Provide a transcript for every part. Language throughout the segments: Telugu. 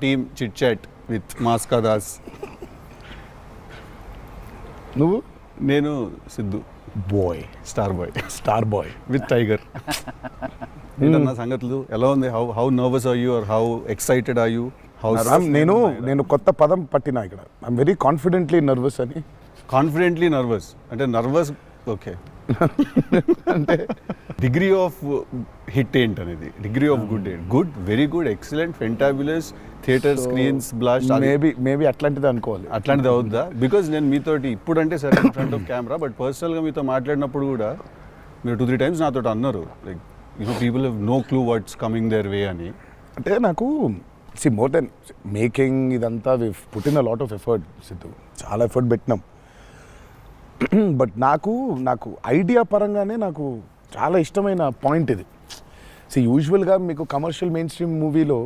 Team chit chat with Maska Das. నువ్వు? నేను Siddhu boy, star boy with Tiger. ఏంటన్నా సంగతులు ఎలా ఉంది? How nervous are you or how excited are you? నేను కొత్త పదం పట్టినా ఇక్కడ. ఐఎమ్ వెరీ కాన్ఫిడెంట్లీ నర్వస్ అని. కాన్ఫిడెంట్లీ నర్వస్ అంటే నర్వస్ ఓకే. అంటే డిగ్రీ ఆఫ్ హిట్ ఏంటి అనేది, డిగ్రీ ఆఫ్ గుడ్ ఏంటి? Good, very good, excellent, fantabulous, theatre screens blast. Maybe అట్లాంటిది అనుకోవాలి. అట్లాంటిది అవుద్దా? బికాజ్ నేను మీతోటి ఇప్పుడు అంటే సరే ఫ్రంట్ ఆఫ్ కెమెరా, బట్ పర్సనల్గా మీతో మాట్లాడినప్పుడు కూడా మీరు 2-3 times నాతో అన్నారు like people have no clue what's coming their way అని. అంటే నాకు మోర్ దెన్ మేకింగ్ ఇదంతా we put in a lot of effort Siddhu, చాలా ఎఫర్ట్ పెట్టినాం. బట్ నాకు ఐడియా పరంగానే నాకు చాలా ఇష్టమైన పాయింట్ ఇది. యూజువల్గా మీకు కమర్షియల్ మెయిన్ స్ట్రీమ్ మూవీలో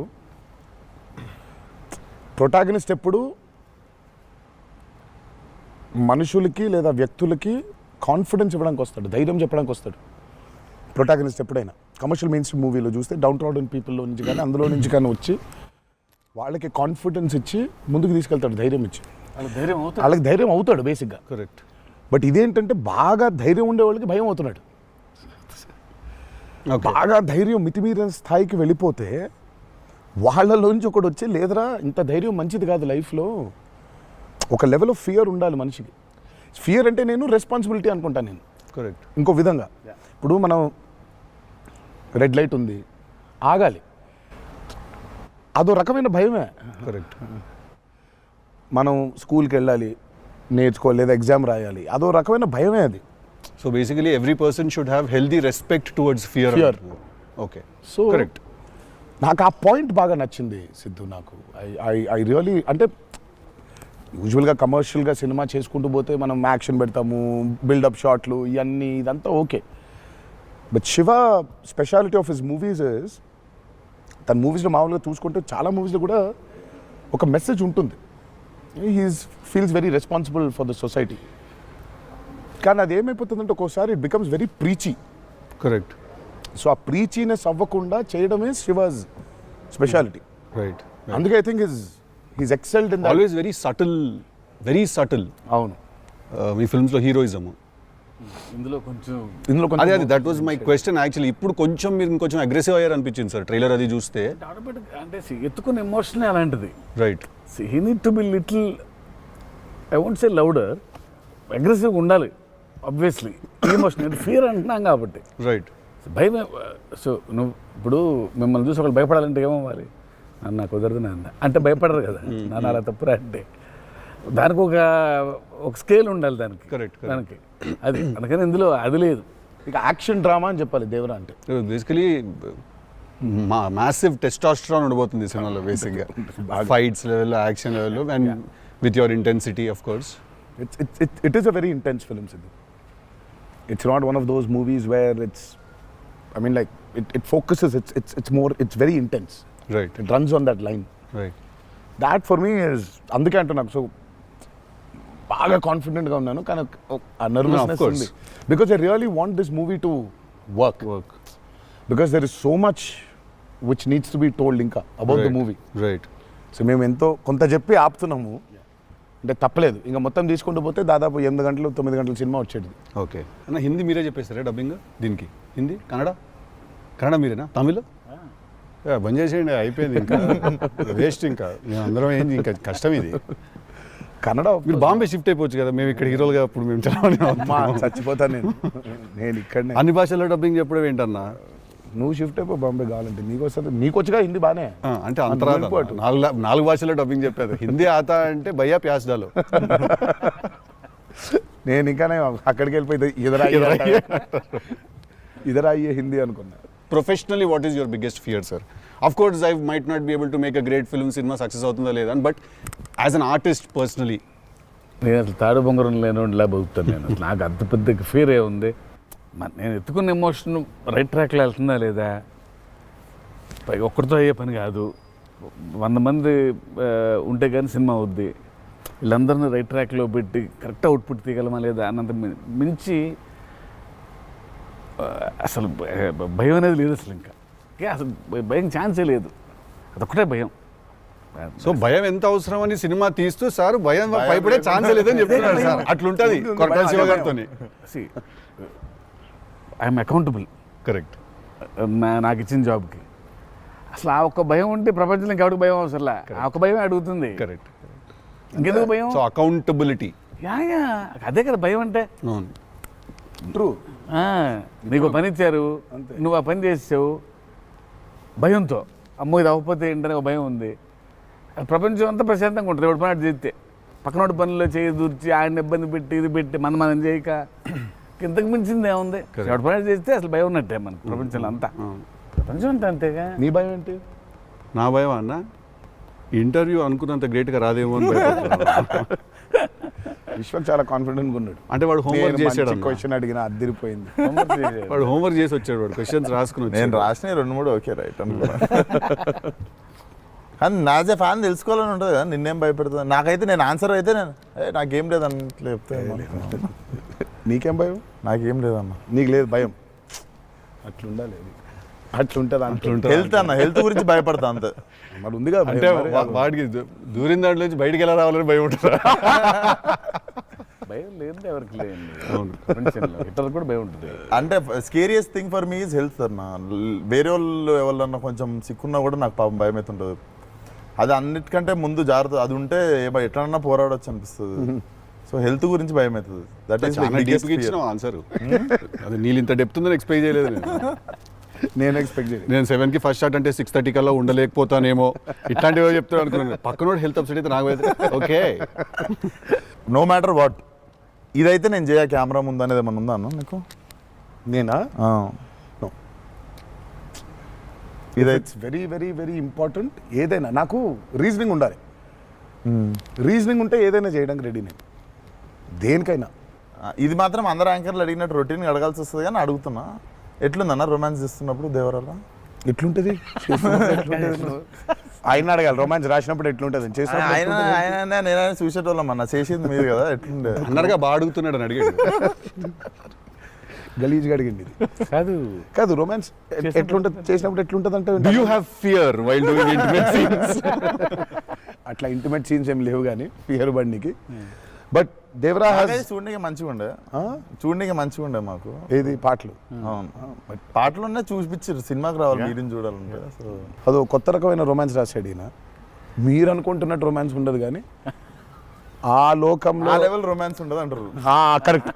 ప్రొటాగనిస్ట్ ఎప్పుడు మనుషులకి లేదా వ్యక్తులకి కాన్ఫిడెన్స్ ఇవ్వడానికి వస్తాడు, ధైర్యం చెప్పడానికి వస్తాడు ప్రొటాగనిస్ట్ ఎప్పుడైనా. కమర్షియల్ మెయిన్ స్ట్రీమ్ మూవీలో చూస్తే డౌన్ ట్రాడన్ పీపుల్లో నుంచి కానీ అందులో నుంచి కానీ వచ్చి వాళ్ళకి కాన్ఫిడెన్స్ ఇచ్చి ముందుకు తీసుకెళ్తాడు, ధైర్యం ఇచ్చి. వాళ్ళకి ధైర్యం అవుతాడు బేసిక్గా. కరెక్ట్. బట్ ఇదేంటంటే బాగా ధైర్యం ఉండే వాళ్ళకి భయం అవుతున్నాడు. బాగా ధైర్యం మితిమీరిన స్థాయికి వెళ్ళిపోతే వాళ్ళలోంచి ఒకటి వచ్చి, లేదరా ఇంత ధైర్యం మంచిది కాదు లైఫ్లో, ఒక లెవెల్ ఆఫ్ ఫియర్ ఉండాలి మనిషికి. ఫియర్ అంటే నేను రెస్పాన్సిబిలిటీ అనుకుంటాను నేను. కరెక్ట్. ఇంకో విధంగా ఇప్పుడు మనం రెడ్ లైట్ ఉంది, ఆగాలి, అదో రకమైన భయమే. కరెక్ట్. మనం స్కూల్కి వెళ్ళాలి, నేర్చుకోవాలి, లేదా ఎగ్జామ్ రాయాలి, అదో రకమైన భయమే అది. So basically every person should have healthy respect towards fear. Okay. So correct. నాకు ఆ పాయింట్ బాగా నచ్చింది సిద్ధు. నాకు ఐ రియలీ, అంటే యూజువల్గా కమర్షియల్గా సినిమా చేసుకుంటూ పోతే మనం యాక్షన్ పెడతాము, బిల్డప్ షాట్లు, ఇవన్నీ ఇదంతా okay. But Shiva speciality of his movies is, తన మూవీస్లో మామూలుగా చూసుకుంటే చాలా మూవీస్లో కూడా ఒక మెసేజ్ ఉంటుంది. Feels very responsible for the society. కానీ అది ఏమైపోతుందంటే ఒక్కోసారి it becomes very preachy. Correct. So ఆ ప్రీచీనెస్ అవ్వకుండా చేయడమే శివాజ్ స్పెషాలిటీ. రైట్. అందుకే I think he's excelled in always very subtle. అవును. మీ ఫిల్మ్స్లో హీరోయిజం ఇందులో కొంచెం అదే that was my question actually. ఇప్పుడు కొంచెం మీరు ఇంకొంచెం అగ్రెసివ్ అయ్యారు అనిపించింది సార్ ట్రైలర్ అది చూస్తే. అంటే ఎత్తుకున్న ఎమోషన్ అలాంటిది. Right. He need to be little, I won't say louder, అగ్రెసివ్గా ఉండాలి ఆబ్వియస్లీ. ఎమోషన్ ఫియర్ అంటున్నాం కాబట్టి. రైట్. భయం. సో నువ్వు ఇప్పుడు మిమ్మల్ని చూసి ఒకళ్ళు భయపడాలంటే ఏమవ్వాలి? నాన్న కుదరదు నాన్న అంటే భయపడరు కదా. నాన్న అలా తప్పురా అంటే దానికి ఒక స్కేల్ ఉండాలి దానికి. కరెక్ట్. దానికి అది అందుకని ఇందులో అది లేదు. ఇక యాక్షన్ డ్రామా అని చెప్పాలి దేవరా అంటే. బేసికలీ మ్యాసివ్ టెస్టాస్టెరాన్ ఉండబోతుంది సినిమాలో బేసిక్గా. ఫైట్స్ లెవెల్లో, యాక్షన్ లెవెల్లో, and with your intensity of course. It is a very intense film, Sidhu. It's not one of those movies where it's, I mean, like it focuses. It's very intense. Right. It runs on that line. Right. That for me is అందుకే అంటున్నాను. సో బాగా కాన్ఫిడెంట్గా ఉన్నాను, కానీ ఆ నర్వస్నెస్ ఉంది. Because I really want this movie to work. Because there is so much which needs to be told ఇంకా about the movie. Right. So మేము ఎంతో కొంత చెప్పి ఆపుతున్నాము అంటే తప్పలేదు. ఇంకా మొత్తం తీసుకుంటూ పోతే దాదాపు 8 గంటలు 9 గంటల సినిమా వచ్చేది. ఓకే అన్న, హిందీ మీరే చెప్పేస్తారా డబ్బింగ్ దీనికి? హిందీ, కన్నడ మీరేనా? తమిళ్ బంద్ చేసేయండి, అయిపోయింది ఇంకా వేస్ట్. ఇంకా మేము అందరం ఏంది, ఇంకా కష్టం ఇది. కన్నడ మీరు బాంబే షిఫ్ట్ అయిపోవచ్చు కదా, మేము ఇక్కడ హీరోలుగా అప్పుడు మేము చచ్చిపోతాను నేను ఇక్కడనే. అన్ని భాషల్లో డబ్బింగ్ చెప్పడం ఏంటన్నా? నువ్వు షిఫ్ట్ అయిపో బాంబే కావాలంటే, నీకు వస్తుంది, నీకు వచ్చుగా హిందీ బాగానే. అంటే అంతరా 4 భాషల్లో డబ్బింగ్ చెప్పారు. హిందీ ఆతా అంటే భయ్యా ప్యాస్ డాలో. నేను ఇంకానే అక్కడికి వెళ్ళిపోయి ఇదరాయ్యే హిందీ అనుకున్నా. Professionally what is your biggest fear sir? Of course I might not be able to make a great film, cinema success అవుతుందా లేదా, but as an artist personally నేను అసలు తాడు బొంగరం లేనిలా బతుకుతాను నేను. నాకు అంత పెద్ద ఫియర్ ఏముంది? నేను ఎత్తుకున్న ఎమోషన్ రైట్ ట్రాక్లో వెళ్తుందా లేదా? పైగా ఒక్కరితో అయ్యే పని కాదు, 100 మంది ఉంటే కానీ సినిమా అవుద్ది. వీళ్ళందరినీ రైట్ ట్రాక్లో పెట్టి కరెక్ట్ అవుట్పుట్ తీయగలమా లేదా అన్నంత మించి అసలు భయం అనేది లేదు అసలు. ఇంకా అసలు భయం ఛాన్సే లేదు. అదొక్కటే భయం. సో భయం ఎంత అవసరం అని సినిమా తీస్తూ సార్ భయం భయపడే ఛాన్స్ లేదని చెప్తున్నాడు సార్. అట్లుంటది కొరటాల శివ గారితో. I'm accountable correct. నాకు ఇచ్చిన జాబ్కి. అసలు ఆ ఒక్క భయం ఉంటే ప్రపంచంలో ఇంకెవరికి భయం అవసరంలా. ఆ ఒక్క భయం అడుగుతుంది. కరెక్ట్. ఇంకెందుకు భయం? So accountability. యా అదే కదా భయం అంటే. ట్రూ. నీకు పని ఇచ్చారు, నువ్వు ఆ పని చేసావు భయంతో, అమ్మో ఇది అవ్వకపోతే ఏంటనే ఒక భయం ఉంది. ప్రపంచం అంతా ప్రశాంతంగా ఉంటుంది ఎవడి పని అటు చేస్తే. పక్కనోడి పనిలో చేయి దూర్చి ఆయన ఇబ్బంది పెట్టి ఇది పెట్టి మనం చేయక ఇంతకు మించింది ఏముంది? ఎవడి పని చేస్తే అసలు భయం ఉన్నట్టే మనకు ప్రపంచంలో అంతా. ప్రపంచం అంతా అంతేగా. నీ భయం ఏంటి? నా భయం అన్న ఇంటర్వ్యూ అనుకున్నంత గ్రేట్గా రాదేమో అని విశ్వక్ చాలా కాన్ఫిడెంట్గా ఉన్నాడు. అంటే వాడు హోంవర్క్ చేసాడు. క్వశ్చన్ అడిగిన అదిరిపోయింది. వాడు హోంవర్క్ చేసి వచ్చాడు. వాడు క్వశ్చన్స్ రాసుకుని నేను రాసిన 2-3 ఓకే రైట్ అనుకున్నా. కానీ నాజే ఫ్యాన్ తెలుసుకోవాలని ఉంటుంది కదా, నిన్నేం భయపెడుతుంది. నాకైతే నేను ఆన్సర్ అయితే నేను నాకేం లేదు అన్నట్లు చెప్తే నీకేం భయం? నాకేం లేదన్న. నీకు లేదు భయం? అట్లుండాలి. అట్లుంటుంది. హెల్త్ అన్న, హెల్త్ గురించి భయపడతా అంతే. మరి ఉంది కదా అంటే వాడికి దూరిన దాంట్లో నుంచి బయటికి ఎలా రావాలని భయం ఉంటుంది. భయం లేదు ఎవరికి లేదండి ప్రపంచంలో. ఇతరులకు కూడా భయం ఉంటుంది. అంటే scariest thing for me is health అన్న. వేరే వాళ్ళు ఎవరన్నా కొంచెం సిక్కున్నా కూడా నాకు పాపం భయం అవుతుంటుంది. అది అన్నిటికంటే ముందు జాగ్రత్త అది ఉంటే ఎట్లన్నా పోరాడొచ్చు అనిపిస్తుంది. సో హెల్త్ గురించి భయం అవుతుంది. That is answer. అది నీళ్ళు ఇంత డెప్త్ ఉందని ఎక్స్పెక్ట్ చేయలేదు నేను ఎక్స్పెక్ట్ చేయలేదు. నేను 7కి ఫస్ట్ షాట్ అంటే 6:30 కల్లా ఉండలేకపోతానేమో ఇట్లాంటివి చెప్తాను అనుకున్నాను. పక్కనోడు హెల్త్ అప్సెట్ అయితే నాకు ఓకే. నో మ్యాటర్ వాట్ ఇదైతే నేను చేయ కెమెరా ముందు అనేది ఏమన్నా ఉందా అన్న నీకు? నేనా? No. It's very very very important. ఏదైనా నాకు రీజనింగ్ ఉండాలి. రీజనింగ్ ఉంటే ఏదైనా చేయడానికి రెడీ నేను, దేనికైనా. ఇది మాత్రం అందరు యాంకర్లు అడిగినట్టు రొటీన్ అడగాల్సి వస్తుంది కానీ అడుగుతున్నా. ఎట్లుందన్న రొమాన్స్ చేస్తున్నప్పుడు దేవరాల? ఎట్లుంటుంది? ఆయన అడగాలి. రొమాన్స్ రాసినప్పుడు ఎట్లుంటుంది? ఆయన నేను చూసేటోళ్ళం అన్న, చేసేది మీరు కదా. ఎట్లుండే అన్నగా బాగా అడుగుతున్నాడు అని అడిగాడు. గలీజ్గా అడిగింది ఇది. కాదు రొమాన్స్ ఎట్లుంటుంది చేసినప్పుడు ఎట్లుంటుంది అంటే Do you have fear while doing intimate scenes? అట్లా ఇంటిమేట్ సీన్స్ ఏం లేవు కానీ ఫియర్ బండికి. బట్ దేవరా చూడడానికి మంచిగా ఉండే మాకు. ఏది పాటలు? అవును, పాటలు ఉన్నాయి చూపించారు. సినిమాకి రావాలి మీరు చూడాలంటే. సో అదో కొత్త రకమైన రొమాన్స్ రాశాడు ఈయన. మీరు అనుకుంటున్నట్టు రొమాన్స్ ఉండదు కానీ ఆ లోకంలో లెవెల్ రొమాన్స్ ఉండదు అంటారు.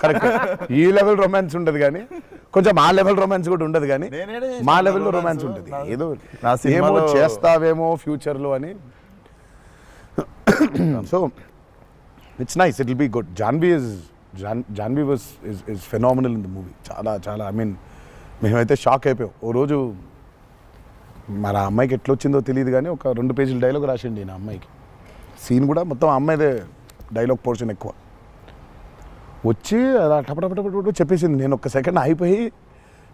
కరెక్ట్. ఈ లెవెల్ రొమాన్స్ ఉండదు కానీ కొంచెం ఆ లెవెల్ రొమాన్స్ కూడా ఉండదు కానీ మా లెవెల్లో రొమాన్స్ ఉంటుంది. ఏదో ఏమో చేస్తావేమో ఫ్యూచర్లో అని. So it's nice, it will be good. Janhvi is phenomenal in the movie. చాలా ఐ మీన్ మేమైతే షాక్ అయిపోయాం. ఓ రోజు మరి ఆ అమ్మాయికి ఎట్లా వచ్చిందో తెలియదు కానీ ఒక 2 పేజీల డైలాగ్ రాసిండి నా అమ్మాయికి. సీన్ కూడా మొత్తం ఆ అమ్మాయిదే డైలాగ్ పోర్షన్ ఎక్కువ. వచ్చి అలా టపటపటపట చెప్పేసింది. నేను ఒక్క సెకండ్ అయిపోయి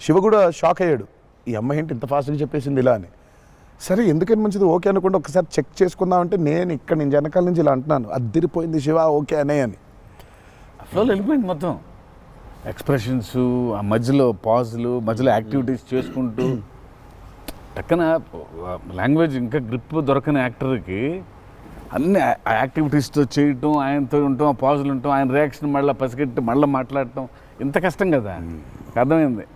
శివ కూడా షాక్ అయ్యాడు. ఈ అమ్మాయి ఏంటి ఇంత ఫాస్ట్గా చెప్పేసింది ఇలా అని. సరే ఎందుకని మంచిది ఓకే అనుకుంటే ఒకసారి చెక్ చేసుకుందామంటే నేను ఇక్కడ నుంచి వెనకాల నుంచి ఇలా అంటున్నాను, అద్దిరిపోయింది శివ ఓకే అనే అని. ఫ్లోలో వెళ్ళిపోయింది మొత్తం. ఎక్స్ప్రెషన్స్, ఆ మధ్యలో పాజులు, మధ్యలో యాక్టివిటీస్ చేసుకుంటూ టక్కన లాంగ్వేజ్ ఇంకా గ్రిప్ దొరకని యాక్టర్కి అన్ని యాక్టివిటీస్తో చేయటం, ఆయనతో ఉండటం, ఆ పాజులు ఉండటం, ఆయన రియాక్షన్ మళ్ళీ పసిగట్టి మళ్ళీ మాట్లాడటం ఇంత కష్టం కదా. అర్థమైంది.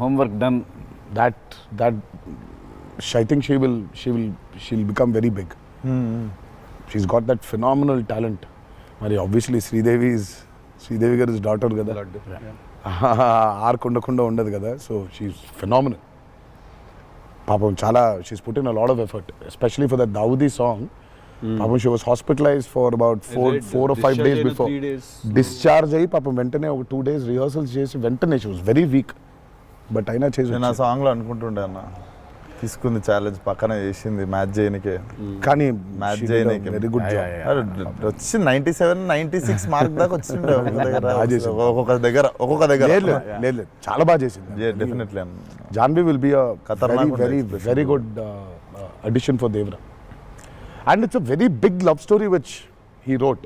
Homework done. That I think she'll become very big. She's got that phenomenal talent. మరి obviously శ్రీదేవి గారి డాటర్ కదా, ఆర్కుండకుండా ఉండదు కదా. So she's phenomenal. పాపం చాలా she's put in a lot of effort especially for that Daavudi song. పాపం she was hospitalised for about 4 or 5 days before discharge అయ్యి పాపం వెంటనే ఒక 2 days రిహర్సల్స్ చేసి వెంటనే she was very weak. But అయినా చేసి నేను ఆ సాంగ్లో అనుకుంటుండే అన్న, తీసుకుంది ఛాలెంజ్ పక్కన చేసింది మ్యాచ్ చేయనికే. కానీ మ్యాచ్ చేయనికే వెరీ గుడ్ జాబ్. వచ్చి 97, 96 మార్క్ దాకా వచ్చిండే ఒక్కొక్క దగ్గర. లేదు చాలా బాగా చేసింది. Definitely Janhvi will be a ఖతర్నాక్ very good addition for Devara. And it's a very big love story which he wrote.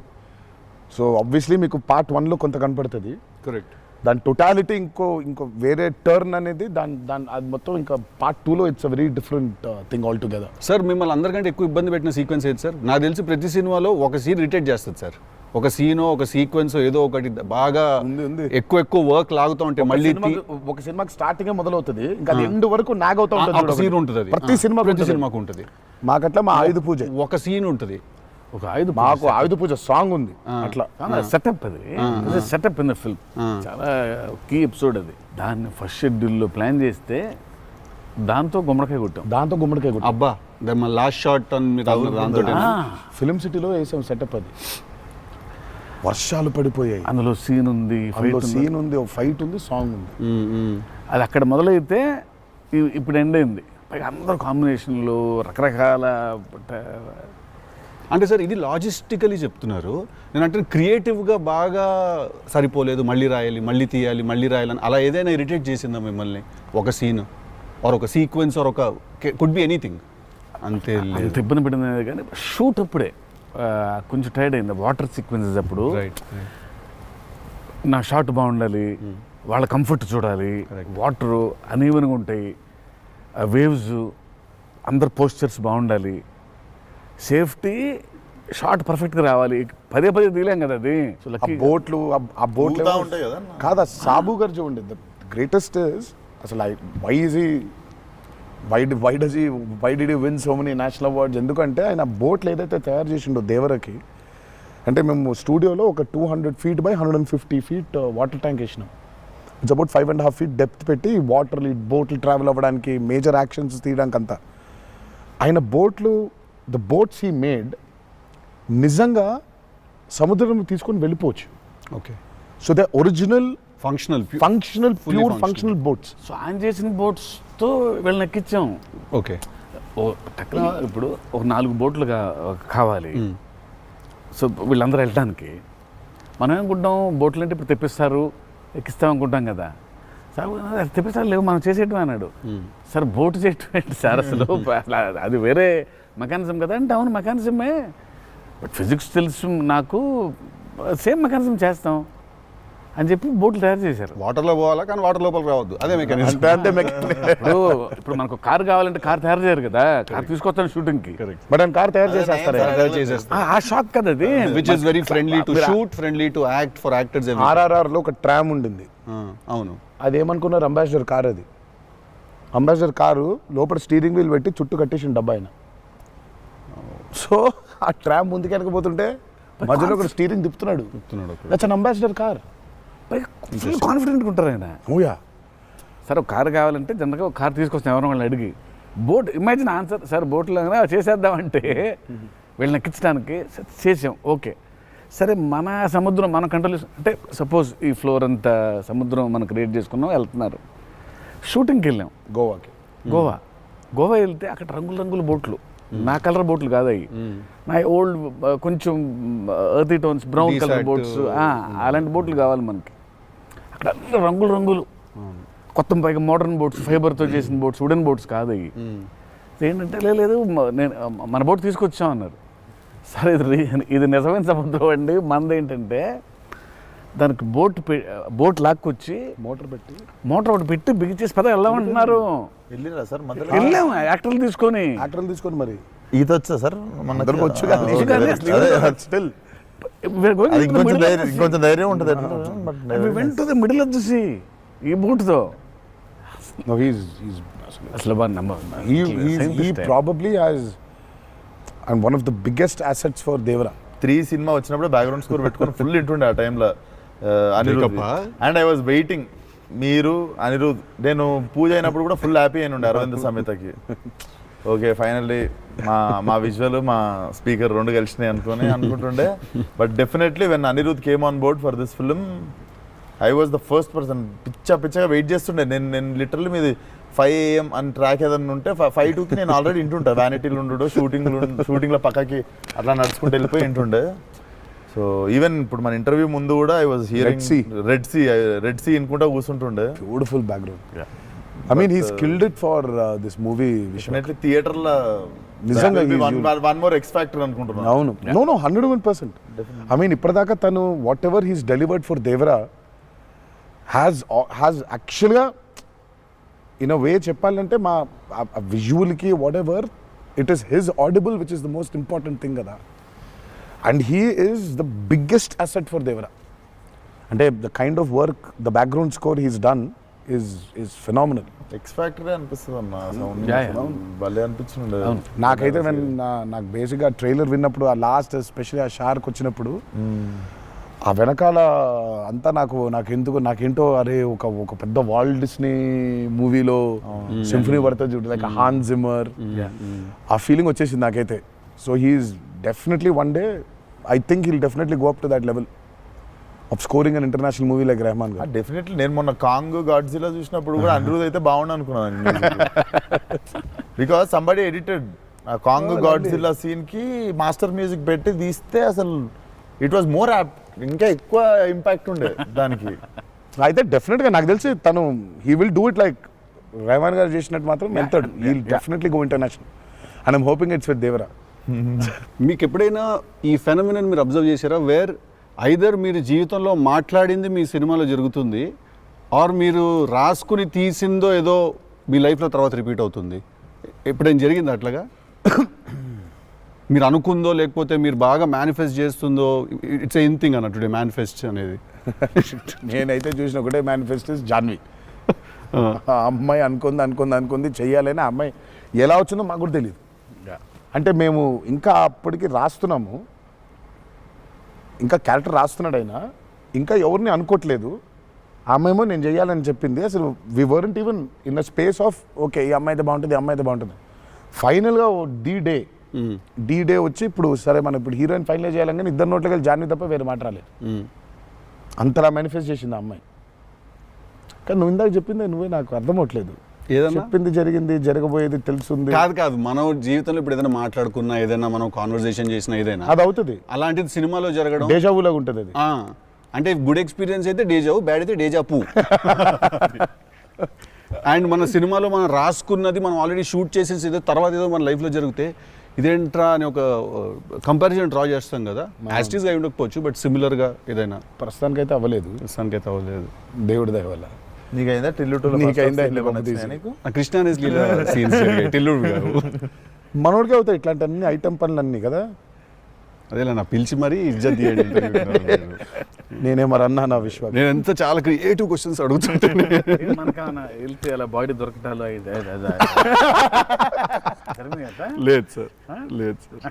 So obviously మీకు పార్ట్ 1లో కొంత కనపడుతుంది. కరెక్ట్. దాని టోటాలిటీ ఇంకో వేరే టర్న్ అనేది దాని అది మొత్తం ఇంకా పార్ట్ 2లో it's a very different thing all together. Sir మిమ్మల్ని అందరికంటే ఎక్కువ ఇబ్బంది పెట్టిన సీక్వెన్స్ ఏది సార్? నాకు తెలిసి ప్రతి సినిమాలో ఒక సీన్ రిటేట్ చేస్తుంది సార్. ఒక సీనో ఒక సీక్వెన్స్ ఏదో ఒకటి బాగా ఉంది. ఎక్కువ వర్క్ లాగుతూ ఉంటే మళ్ళీ ఒక సినిమాకి స్టార్టింగ్ మొదలవుతుంది ఇంకా ఎండ్ వరకు నాగ్ అవుతా ఉంటుంది. సీన్ ఉంటుంది అది ప్రతి సినిమాకు ఉంటుంది. మాకట్లా మా ఆయుధ పూజ ఒక సీన్ ఉంటుంది. ఒక ఆయుధ మాకు ఆయుధ పూజ సాంగ్ ఉంది అట్లా సెటప్ అది సెటప్ ఇన్ ద ఫిల్మ్ చాలా కీ ఎపిసోడ్ అది. దాన్ని ఫస్ట్ షెడ్యూల్లో ప్లాన్ చేస్తే దాంతో గుమ్మడికాయ కొట్టాం. అబ్బా లాస్ట్ షాట్ దాంతో ఫిలిం సిటీలో వేసాం సెటప్. అది వర్షాలు పడిపోయాయి, అందులో సీన్ ఉంది, సీన్ ఉంది, ఒక ఫైట్ ఉంది, సాంగ్ ఉంది. అది అక్కడ మొదలైతే ఇప్పుడు ఎండ్ అయింది. పైగా అందరూ కాంబినేషన్లు రకరకాల. అంటే సార్ ఇది లాజిస్టికలీ చెప్తున్నారు, నేను అంటే క్రియేటివ్గా బాగా సరిపోలేదు, మళ్ళీ రాయాలి, మళ్ళీ తీయాలి, మళ్ళీ రాయాలని అలా ఏదైనా ఇరిటేట్ చేసిందా మిమ్మల్ని? ఒక సీన్ ఆర్ ఒక సీక్వెన్స్ ఆర్ ఒక కుడ్ బి ఎనీథింగ్ అంతే అంత ఇబ్బంది పడింది. కానీ షూట్ అప్పుడే కొంచెం టైర్డ్ అయింది. వాటర్ సీక్వెన్సెస్ అప్పుడు నా షాట్ బాగుండాలి, వాళ్ళ కంఫర్ట్ చూడాలి, వాటరు అనీవెన్గా ఉంటాయి, వేవ్స్, అందరు పోస్చర్స్ బాగుండాలి, సేఫ్టీ షాట్ పర్ఫెక్ట్గా రావాలి. పదే తీయలేం కదా అది. సో బోట్లు ఉంటాయి కదా కాదా సాబు గారు చూడండి. ద గ్రేటెస్ట్ ఇస్ అసలు why did you win so many national awards? ఎందుకంటే ఆయన బోట్లు ఏదైతే తయారు చేసిండో దేవరకి, అంటే మేము స్టూడియోలో ఒక 200 feet by 150 feet water tank వేసినాం. ఇట్స్ అబౌట్ 5.5 feet డెప్త్ పెట్టి వాటర్ బోట్లు ట్రావెల్ అవ్వడానికి, మేజర్ యాక్షన్స్ తీయడానికి అంతా. ఆయన ద బోట్స్ హీ మేడ్ నిజంగా సముద్రం తీసుకొని వెళ్ళిపోవచ్చు. Okay, so the original functional pure functional boats. So ఆయన చేసిన బోట్స్తో వీళ్ళని ఎక్కించాం. ఓకే, టక్కున ఇప్పుడు ఒక 4 బోట్లు కావాలి. సో వీళ్ళందరూ వెళ్ళడానికి మనం ఏమనుకుంటాం, బోట్లు అంటే ఇప్పుడు తెప్పిస్తారు, ఎక్కిస్తాం అనుకుంటాం కదా. సార్ తెప్పిస్తారు, లేవు మనం చేసేయటం అన్నాడు. సార్ బోటు చేయటం ఏంటి సార్ అసలు? అది వేరే మెకానిజం కదా అంటే, అవును మెకానిజమే, బట్ ఫిజిక్స్ తెలుసు నాకు, సేమ్ మెకానిజం చేస్తాం అని చెప్పి బోట్లు తయారు చేశారు. వాటర్లో పోవాలా కానీ వాటర్ లోపలికి రావద్దు, అదే మెకానిజం. ఇప్పుడు మనకు కార్ కావాలంటే కార్ తయారు చేయరు కదా, కార్ తీసుకొస్తాను షూటింగ్కి, బట్ ఆయన కార్ తయారు చేసేస్తారు. ఆ షాక్ కదా అది. Which is very friendly to shoot, friendly to act for actors. RRR లో ఒక ట్రామ్ ఉండింది. అవును, అదేమనుకున్నారు, అంబాసిడర్ కార్. అది అంబాసిడర్ కారు లోపల స్టీరింగ్ వీల్ పెట్టి చుట్టూ కట్టేసిన డబ్బా ఆయన. సో ఆ ట్రామ్ ముందుకు వెనకపోతుంటే మధ్యలో ఒక స్టీరింగ్ తిప్పుతున్నాడు. That's an Ambassador car. Full కాన్ఫిడెంట్గా ఉంటారు ఆయన. ఓయా, సార్ ఒక కారు కావాలంటే జనరల్గా ఒక కారు తీసుకొస్తాం ఎవరో వాళ్ళని అడిగి. బోట్ ఇమాజిన్ ఆన్సర్, సార్ బోట్లో చేసేద్దామంటే వీళ్ళని ఎక్కించడానికి చేసాం. ఓకే సరే, మన సముద్రం మన కంట్రోల్ అంటే సపోజ్ ఈ ఫ్లోర్ అంతా సముద్రం మనం క్రియేట్ చేసుకున్నాం, వెళ్తున్నారు. షూటింగ్కి వెళ్ళాం గోవా వెళ్తే అక్కడ రంగుల బోట్లు, నా కలర్ బోట్లు కాదు అవి, నా ఓల్డ్ కొంచెం ఎర్తీ టోన్స్, బ్రౌన్ కలర్ బోట్స్, అలాంటి బోట్లు కావాలి మనకి. అక్కడ అన్ని రంగులు కొత్త, పైగా మోడర్న్ బోట్స్, ఫైబర్తో చేసిన బోట్స్, వుడెన్ బోట్స్ కాదు అవి. ఏంటంటే లేదు నేను మన బోట్ తీసుకొచ్చాం అన్నారు. సరే ఇది నిజమైన సముద్రం అండి, మనది ఏంటంటే దానికి బోట్ లాక్కొచ్చి మోటార్ ఒకటి పెట్టి బిగించేసి పద వెళ్ళామంటున్నారు. వెళ్ళాము యాక్టర్లు తీసుకొని మరి ఈత వచ్చా సార్? వచ్చు ఇంకొంచెం ధైర్యం ఉంటుంది. వెంట the middle of the sea ఈ బోట్తో అసలు probably has and one of the biggest assets for Devara. 3 cinema వచ్చినప్పుడు బ్యాక్గ్రౌండ్ స్కోర్ పెట్టుకొని ఫుల్ ఇంటుండే ఆ టైంలో Anirudh. And I was waiting, మీరు అనిరుద్, నేను పూజ అయినప్పుడు కూడా ఫుల్ హ్యాపీ అయిన ఉండే అరవింద్ సమేతకి. ఓకే ఫైనల్లీ మా విజువల్ మా స్పీకర్ 2 కలిసినాయి అనుకుంటుండే. But definitely when Anirudh came on board for this film, I was the first person. పిచ్చగా వెయిట్ చేస్తుండే. నేను లిటరల్లీ మీది 5 AM అని ట్రాక్ ఏదన్నా ఉంటే 5:02కి నేను ఆల్రెడీ ఇంటుంటా. వ్యానిటీలు ఉండు, షూటింగ్లో పక్కకి అట్లా నడుచుకుంటూ వెళ్ళిపోయి ఇంటుండే. సో ఈవెన్ ఇప్పుడు మన ఇంటర్వ్యూ ముందు కూడా I was hearing Red Sea అనుకుంటా కూర్చుంటుండే. Beautiful background. I mean, he skilled it for this movie. Definitely theater la నిజంగా one more X factor అనుకుంటున్నాను. అవును, no 100%. I mean, ఇప్పటిదాకా తను whatever he's delivered for Devara has యాక్చువల్గా ఇన్ అ వే చెప్పాలంటే మా విజువల్కి whatever it is his audible which is the most important thing కదా. And he is the biggest asset for Devara. అంటే the kind of work the background score he's done is phenomenal. X factory అనిపిస్తుంది అన్న సౌండ్ Yeah, yeah. భలే అనిపించింది. నాకైతే నాకు బేసిక్గా ట్రైలర్ విన్నప్పుడు ఆ లాస్ట్ ఎస్పెషల్లీ ఆ షార్క్ వచ్చినప్పుడు ఆ వెనకాల అంతా నాకేంటో అరే ఒక పెద్ద వాల్ట్ డిస్నీ మూవీలో సింఫనీ పడుతుంది చూడు లైక్ హాన్ జిమ్మర్, ఆ ఫీలింగ్ వచ్చేసింది నాకైతే. So he's definitely one day I think he'll definitely go up to that level of scoring an international movie like Rahman garu. Definitely నేను మొన్న కాంగ్ గాడ్జిలా చూసినప్పుడు కూడా అనిరుద్ అయితే బాగుండు అనుకున్నాను. బికాస్ సంబడి ఎడిటెడ్ ఆ కాంగ్ గాడ్జిలా సీన్ కి మాస్టర్ మ్యూజిక్ పెట్టి తీస్తే అసలు ఇట్ వాజ్ మోర్ యాప్, ఇంకా ఎక్కువ ఇంపాక్ట్ ఉండే దానికి. అయితే డెఫినెట్గా నాకు తెలిసి తను he will do it like Rahman garu చేసినట్టు మాత్రం వెళ్తాడు. He definitely go international and I'm hoping it's with Devara. మీకు ఎప్పుడైనా ఈ ఫెనమినన్ మీరు అబ్జర్వ్ చేశారా, వేర్ ఐదర్ మీరు జీవితంలో మాట్లాడింది మీ సినిమాలో జరుగుతుంది, ఆర్ మీరు రాసుకుని తీసిందో ఏదో మీ లైఫ్లో తర్వాత రిపీట్ అవుతుంది? ఎప్పుడైనా జరిగింది అట్లాగా? మీరు అనుకుందో లేకపోతే మీరు బాగా మేనిఫెస్ట్ చేస్తుందో? ఇట్స్ ఎన్ థింగ్ అన్న టుడే మేనిఫెస్ట్ అనేది. నేనైతే చూసిన ఒకటే మేనిఫెస్టో జాన్వి. ఆ అమ్మాయి అనుకుంది చెయ్యాలని. ఆ అమ్మాయి ఎలా వచ్చిందో మాకు కూడా తెలియదు. అంటే మేము ఇంకా అప్పటికి రాస్తున్నాము, ఇంకా క్యారెక్టర్ రాస్తున్నాడు ఆయన, ఇంకా ఎవరిని అనుకోవట్లేదు. ఆ అమ్మాయేమో నేను చెయ్యాలని చెప్పింది. అసలు we weren't even in a space of okay ఈ అమ్మాయి అయితే బాగుంటుంది, ఈ అమ్మాయి అయితే బాగుంటుంది. ఫైనల్గా డీ డే వచ్చి ఇప్పుడు సరే మనం ఇప్పుడు హీరోయిన్ ఫైనల్ చేయాలని కానీ ఇద్దరు నోట్లకి వెళ్ళి జాన్వి తప్ప వేరే మాట రాలేదు. అంతలా మేనిఫెస్ట్ చేసింది ఆ అమ్మాయి. కానీ నువ్వు ఇందాక చెప్పింది నువ్వే నాకు అర్థం అవట్లేదు. ఏదన్నా చెప్పింది జరిగింది, జరగబోయేది తెలుసుంది. కాదు మనం జీవితంలో ఇప్పుడు ఏదైనా మాట్లాడుకున్నా, ఏదైనా మనం కాన్వర్సేషన్ చేసినా, ఏదైనా అది అవుతుంది. అలాంటిది సినిమాలో జరగడం డేజావులాగా ఉంటుంది అది. అంటే గుడ్ ఎక్స్పీరియన్స్ అయితే డేజావు, బ్యాడ్ అయితే డేజాపు. అండ్ మన సినిమాలో మనం రాసుకున్నది మనం ఆల్రెడీ షూట్ చేసేసి ఏదో తర్వాత ఏదో మన లైఫ్లో జరిగితే ఇదేంట్రా అని ఒక కంపారిజన్ డ్రా చేస్తాం కదా. యాస్టీస్గా ఉండకపోవచ్చు బట్ సిమిలర్గా ఏదైనా. ప్రస్తుతానికైతే అవ్వలేదు, ప్రస్తుతానికైతే అవ్వలేదు. దేవుడి దయ వల్ల. నీకైందా నీకైందా నీకు కృష్ణ సీన్స్ టిల్లుడు గారు మనోడికి అవుతాయి ఇట్లాంటి అన్ని ఐటమ్ పనులు అన్నీ కదా. అదేలా నా పిలిచి మరీ ఇజ్జత్ తీయండి. నేనే మరి అన్నా నా విశ్వాసం. నేను ఎంత చాలా క్రియేటివ్ క్వశ్చన్స్ అడుగుతుంటాను. మనకన్నా వెళ్తే అలా బాడీ దొరకటాలు లేదు సార్, లేదు సార్.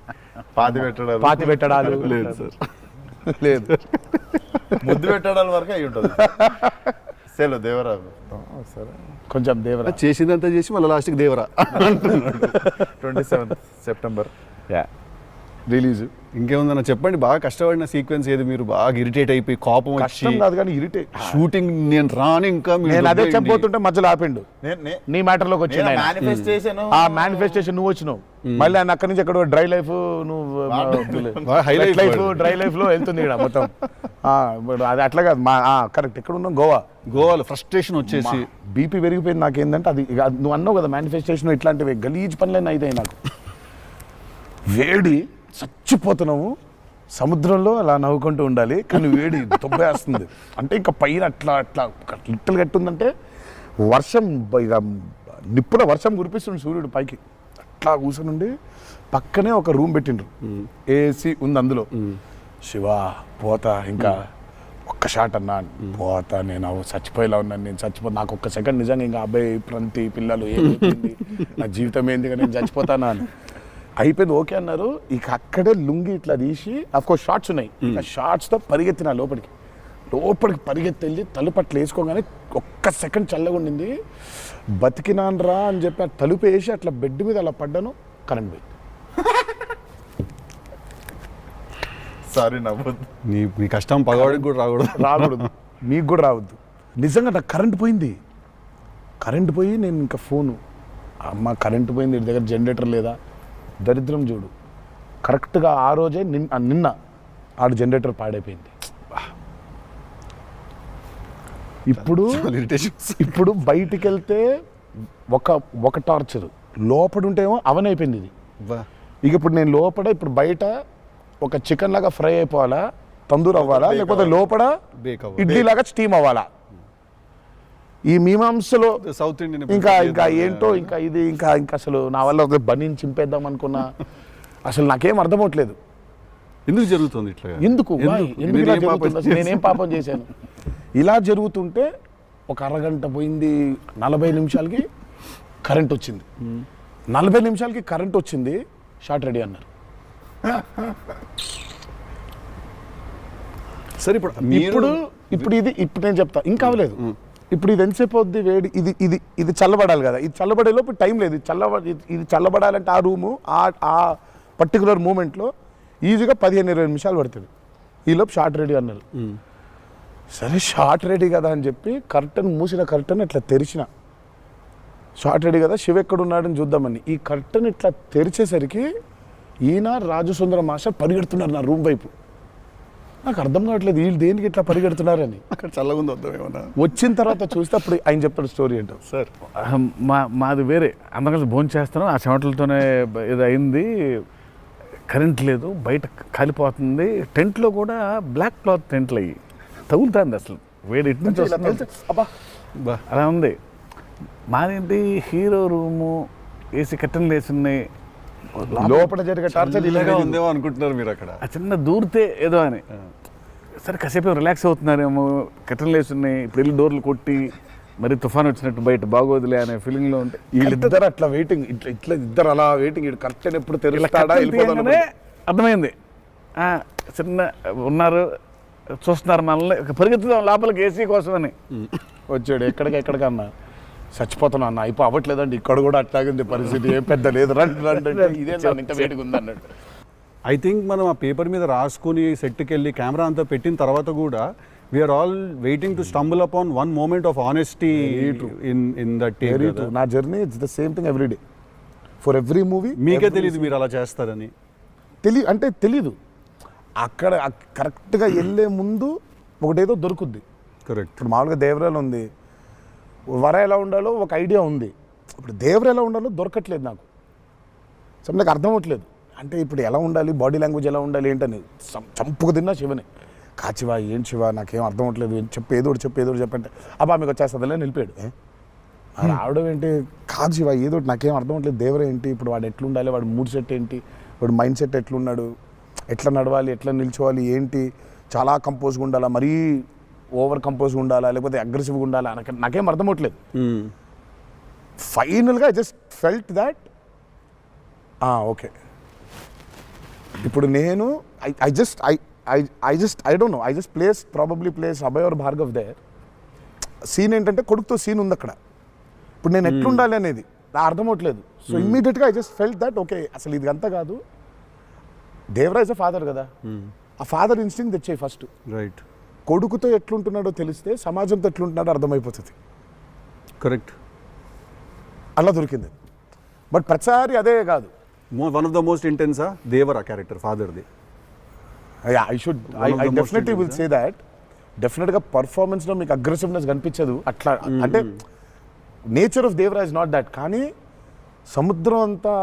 పాతి పెట్టడాలు లేదు సార్, లేదు. ముద్దు పెట్టడాల వరకు అయి ఉంటుంది. సెలవు దేవరా సరే కొంచెం దేవరా చేసిందంతా చేసి మళ్ళీ లాస్ట్కి దేవరా 27th సెప్టెంబర్ రిలీజ్. ఇంకేముందన్న చెప్పండి. బాగా కష్టపడిన సీక్వెన్స్ ఏది? మీరు బాగా ఇరిటేట్ అయిపోయి కోపం వచ్చి కష్టం కాదు కానీ ఇరిటేట్. షూటింగ్ నేను రాను ఇంకా నేను అదే చెప్పబోతుంటే మధ్యలో ఆపిండు. నీ మ్యాటర్లోకి వచ్చింది ఆయన. మేనిఫెస్టేషన్ ఆ మేనిఫెస్టేషన్ నువ్వు వచ్చినావు, మళ్ళీ ఆయన అక్కడి నుంచి ఎక్కడ dry life highlight life dry life లో వెళ్తుంది ఇక్కడ మొత్తం. అది అట్లా కాదు. కరెక్ట్ ఎక్కడ ఉన్నాం? గోవాలో ఫ్రస్ట్రేషన్ వచ్చేసి బీపీ పెరిగిపోయింది. నాకేందంటే అది నువ్వు అన్నావు కదా మేనిఫెస్టేషన్ ఇట్లాంటివి గలీజ్ పనులైనా అయితాయి నాకు. వేడి చచ్చిపోతున్నాము, సముద్రంలో అలా నవ్వుకుంటూ ఉండాలి కానీ వేడి దొబ్బేస్తుంది. అంటే ఇంకా పైన అట్లా లిట్టలు కట్టుందంటే వర్షం ఇక నిప్పుల వర్షం కురిపిస్తుంది సూర్యుడు పైకి. అట్లా కూర్చొని పక్కనే ఒక రూమ్ పెట్టిండ్రు, ఏసీ ఉంది అందులో. శివా పోతా ఇంకా ఒక్క షాట్ అన్నా పోతా, నేను చచ్చిపోయేలా ఉన్నాను, నేను చచ్చిపో నాకు ఒక్క సెకండ్ నిజంగా ఇంకా అబ్బాయి ప్రంతి పిల్లలు ఏమైపోయింది నా జీవితం ఏంది నేను చచ్చిపోతానా అని అయిపోయింది. ఓకే అన్నారు. ఇక అక్కడే లుంగి ఇట్లా తీసి అఫ్కోర్స్ షార్ట్స్ ఉన్నాయి, ఇక షార్ట్స్తో పరిగెత్తిన లోపలికి పరిగెత్తి వెళ్ళి తలుపు అట్లా వేసుకోగానే ఒక్క సెకండ్ చల్లగా ఉండింది. బతికినాన్రా అని చెప్పి ఆ తలుపు వేసి అట్లా బెడ్ మీద అలా పడ్డాను, కరెంట్ పోయింది. సారీ నవ్వద్దు. నీ కష్టం పగవాడికి కూడా రాకూడదు, మీకు కూడా రావద్దు. నిజంగా నాకు కరెంట్ పోయింది. కరెంట్ పోయి నేను ఇంకా ఫోను, అమ్మ కరెంట్ పోయింది, ఇంటి దగ్గర జనరేటర్ లేదా, దరిద్రం చూడు. కరెక్ట్గా ఆ రోజే నిన్న ఆడు జనరేటర్ పాడైపోయింది. ఇప్పుడు బయటికి వెళ్తే ఒక టార్చర్, లోపల ఉంటేమో అవన్ అయిపోయింది ఇది. ఇక ఇప్పుడు నేను ఇప్పుడు బయట ఒక చికెన్ లాగా ఫ్రై అయిపోవాలా, తందూరు అవ్వాలా, లేకపోతే లోపల ఇడ్లీ లాగా స్టీమ్ అవ్వాలా. ఈ మీమాంసలో సౌత్ ఇండియన్ ఇంకా ఇంకా ఏంటో ఇంకా ఇది ఇంకా ఇంకా అసలు నా వల్ల ఒక బనీని చింపేద్దాం అనుకున్నా అసలు నాకేం అర్థమవట్లేదు. ఎందుకు జరుగుతుంది ఇట్లా? ఎందుకు Why? ఎందుకు ఇలా నేనేం పాపం జరుగుతుంది అసలు? నేనేం పాపం చేశాను? ఇలా జరుగుతుంటే ఒక అరగంట పోయింది, 40 నిమిషాలకి కరెంట్ వచ్చింది. 40 నిమిషాలకి కరెంట్ వచ్చింది, షార్ట్ రెడీ అన్నారు. సరే ఇప్పుడు ఇప్పుడు ఇప్పుడు నేను చెప్తా ఇంకా అవ్వలేదు. ఇప్పుడు ఇది ఎంతసేపు అవుద్ది వేడి, ఇది ఇది ఇది చల్లబడాలి కదా, ఇది చల్లబడే లోపు టైం లేదు. ఇది చల్లబడాలంటే ఆ రూము ఆ పర్టికులర్ మూమెంట్లో ఈజీగా 15-20 నిమిషాలు పడుతుంది. ఈలోపు షార్ట్ రెడీ అన్నారు. సరే షార్ట్ రెడీ కదా అని చెప్పి కర్టన్ మూసిన కర్టన్ ఇట్లా తెరిచిన, షార్ట్ రెడీ కదా శివ ఎక్కడున్నాడని చూద్దామని. ఈ కర్టన్ ఇట్లా తెరిచేసరికి ఈయన రాజసుందర మాస్టర్ పరిగెడుతున్నారు నా రూమ్ వైపు. నాకు అర్థం కావట్లేదు వీళ్ళు దేనికి ఇట్లా పరిగెడుతున్నారని. అక్కడ చల్లగా ఉంది వద్దాం ఏమన్నా. వచ్చిన తర్వాత చూస్తే అప్పుడు ఆయన చెప్తాడు స్టోరీ ఏంటో. సార్ మాది వేరే, అందరం కలిసి భోజనం చేస్తాను, ఆ చెమటలతోనే ఇది అయింది. కరెంట్ లేదు, బయట కాలిపోతుంది. టెంట్లో కూడా బ్లాక్ క్లాత్ టెంట్లు అయ్యి తగులుతుంది, అసలు వేడి ఇటు నుంచి వస్తుంది. అబ్బా అలా ఉంది. మాదేంటి హీరో రూము, ఏసీ కట్టెలు వేసి ఉన్నాయి, లోపల జరిగే టార్చర్ ఇలాగా ఉందేమో అనుకుంటున్నారు మీరు అక్కడ. ఆ చిన్న దూరితే ఏదో అని. సరే కాసేపు రిలాక్స్ అవుతున్నారేమో, కట్టెలు వేసి ఉన్నాయి, ఇప్పుడు వెళ్ళి డోర్లు కొట్టి మరి తుఫాన్ వచ్చినట్టు బయట బాగోదులే అనే ఫీలింగ్లో ఉంటే వీళ్ళిద్దరు అట్లా వెయిటింగ్, ఇట్లా ఇట్లా ఇద్దరు అలా వెయిటింగ్. కరెక్ట్ ఎప్పుడు తెలుస్తాడా తీయగానే అర్థమైంది. చిన్న ఉన్నారు, చూస్తున్నారు మనల్ని, పరిగెత్తుదాం లోపలికి ఏసీ కోసమని. వచ్చాడు ఎక్కడికన్నా చచ్చిపోతున్నా అన్న, అయిపో అవ్వట్లేదండి, ఇక్కడ కూడా అట్లాగే ఉంది పరిస్థితి, ఏం పెద్ద లేదు, రండి రండి అంటే ఇదే ఇంత వేడిగా ఉంది అన్నట్టు. ఐ థింక్ మనం ఆ పేపర్ మీద రాసుకుని సెట్కి వెళ్ళి కెమెరా అంతా పెట్టిన తర్వాత కూడా we're all waiting to stumble upon one moment of honesty in that take. నా journey it's the same thing every day for every movie. మీకే తెలియదు మీరు అలా చేస్తారని? తెలీదు. అక్కడ కరెక్ట్గా వెళ్ళే ముందు ఒకటేదో దొరుకుద్ది. కరెక్ట్. ఇప్పుడు మామూలుగా దేవరాలు ఉంది, వర ఎలా ఉండాలో ఒక ఐడియా ఉంది. ఇప్పుడు దేవర ఎలా ఉండాలో దొరకట్లేదు నాకు. సో నాకు అర్థం అవ్వట్లేదు. అంటే ఇప్పుడు ఎలా ఉండాలి, బాడీ లాంగ్వేజ్ ఎలా ఉండాలి ఏంటని చంపుకు తిన్నా శివని. కాచివా ఏం శివ నాకేం అర్థం అవ్వట్లేదు, ఏదో ఒకటి చెప్పంటే అబ్బా మీకు వచ్చేస్తుందిలే నిలిపాడు. రావడం ఏంటి, కాదు శివ ఏదో ఒకటి నాకేం అర్థం అవ్వట్లేదు. దేవర ఏంటి, ఇప్పుడు వాడు ఎట్లుండాలి, వాడు మూడ్ సెట్ ఏంటి, వాడు మైండ్ సెట్ ఎట్లున్నాడు, ఎట్లా నడవాలి, ఎట్లా నిల్చోవాలి ఏంటి, చాలా కంపోజ్గా ఉండాలా, మరీ ఓవర్ కంపోజ్గా ఉండాలా, లేకపోతే అగ్రెసివ్గా ఉండాలా, నాకేం అర్థం అవ్వట్లేదు. ఫైనల్గా I just felt that okay ఇప్పుడు నేను I don't know, I just probably place Abhay or Bhargav there. Scene ఏంటంటే కొడుకుతో సీన్ ఉంది అక్కడ. ఇప్పుడు నేను ఎట్లుండాలి అనేది నా అర్థం అవ్వట్లేదు. సో ఇమ్మీడియట్గా I just felt that okay అసలు ఇది అంతా కాదు, దేవరాజ్ అ ఫాదర్ కదా, ఆ ఫాదర్ ఇన్స్టింక్ట్ తెచ్చాయి ఫస్ట్. రైట్. కొడుకుతో ఎట్లుంటున్నాడో తెలిస్తే సమాజంతో ఎట్లుంటున్నాడో అర్థమైపోతుంది. కరెక్ట్. అలా దొరికింది. బట్ ప్రతిసారి అదే కాదు. వన్ ఆఫ్ ద మోస్ట్ ఇంటెన్సా దేవరా క్యారెక్టర్ ఫాదర్ది. I definitely will say that. డెఫినెట్గా పర్ఫార్మెన్స్లో మీకు అగ్రెసివ్నెస్ కనిపించదు అట్లా. అంటే nature of Devara is not that. కానీ సముద్రం అంతా